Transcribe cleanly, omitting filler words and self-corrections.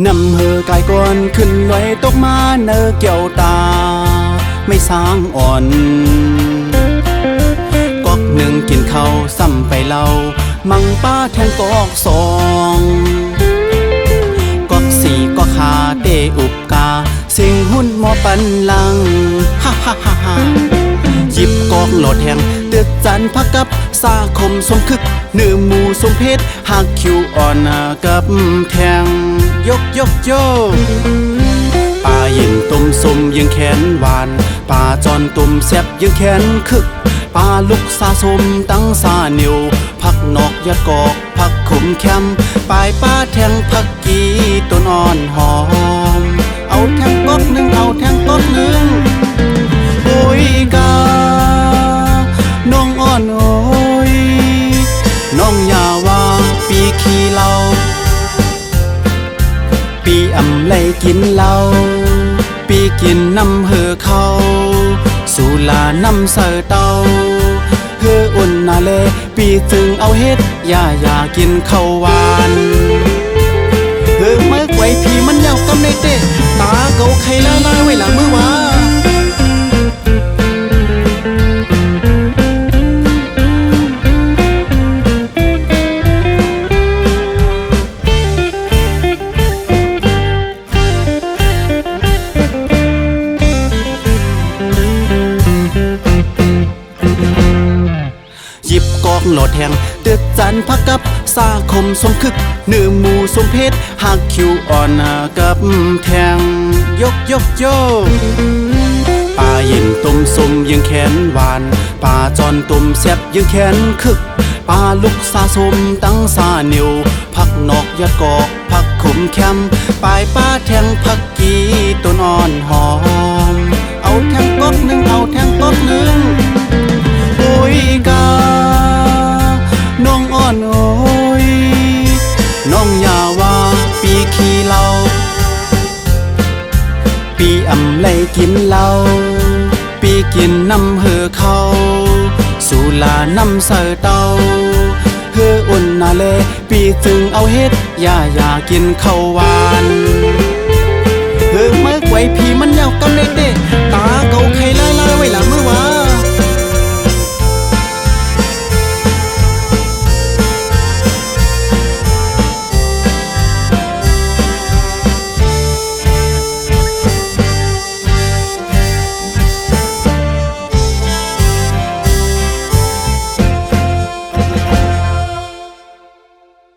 นำเฮอกายก่อนขึ้นลอยตกมาเนอเกี่ยวตาไม่สางอ่อนก๊อกหนึ่งกินข้าวซ้ำไปเล่ามังป้าแทนก๊อกสองก๊อกสี่ก็ขาเตอุบกาสิ่งหุ่นหมอปันลังฮ่าฮ่าฮ่าฮ่าหยิบกอกโหลดแห่งตึกจันพักกับสาคมสมคึกเนื้อหมูสมเพชรหากคิวอ่อนกับแทงยกยกโยปลาเย็นต้มสมยังแขนหวานปลาจอนต้มแซ่บยังแขนคึกปลาลุกสาสมตั้งสาเหนียวผักนอกยะกอกผักขมแคมปลายป้าแทงผักกีต้นอ่อนหอมเอาแทงก๊อกหนึ่งเอาแทงก๊อกหนึ่งโอ้ยกาน้องอ่อนโอ้ยน้องอย่าว่าปีขี้เหล้าปีอำไลกินเหล้าปีกินน้ำเหือเขาสุลาน้ำเสือเตาเหืออุ่นนาเลปีจึงเอาเฮ็ดอย่ากินข้าวหวานเหือเมื่อไว้พี่มันยาวกำในเตะตาเกาไข่ละลายไว้หลังมือวาหยิบกอกโหลดแห่งตึกจันพักกับสาคมสมคึกเนื้อหมูสมเพชรหากคิวอ่อนกับแทงยกยกโยปลาเย็นต้มสมยังแขนหวานปลาจอนต้มแซ่บยังแขนคึกปลาลุกสาสมตั้งสาเหนียวผักนอกยะกอกผักขมแคมปลายป้าแทงผักกีต้นอ่อนหอมเอาแทงก๊อกหนึ่งเอาแทงก๊อกหนึ่งโอ้ยกาน้องอ่อนโอ้ยน้องอย่าว่าปีขี้เหล้าปีอำไลกินเหล้าปีกินน้ำเหือเขาสุลาน้ำเสือเตาเหืออุ่นนาเลปีจึงเอาเฮ็ดอย่ากินข้าวหวานเหือเมื่อไว้พี่มันยาวกำในเตะตาเกาไข่ละลายไว้หลังมือวา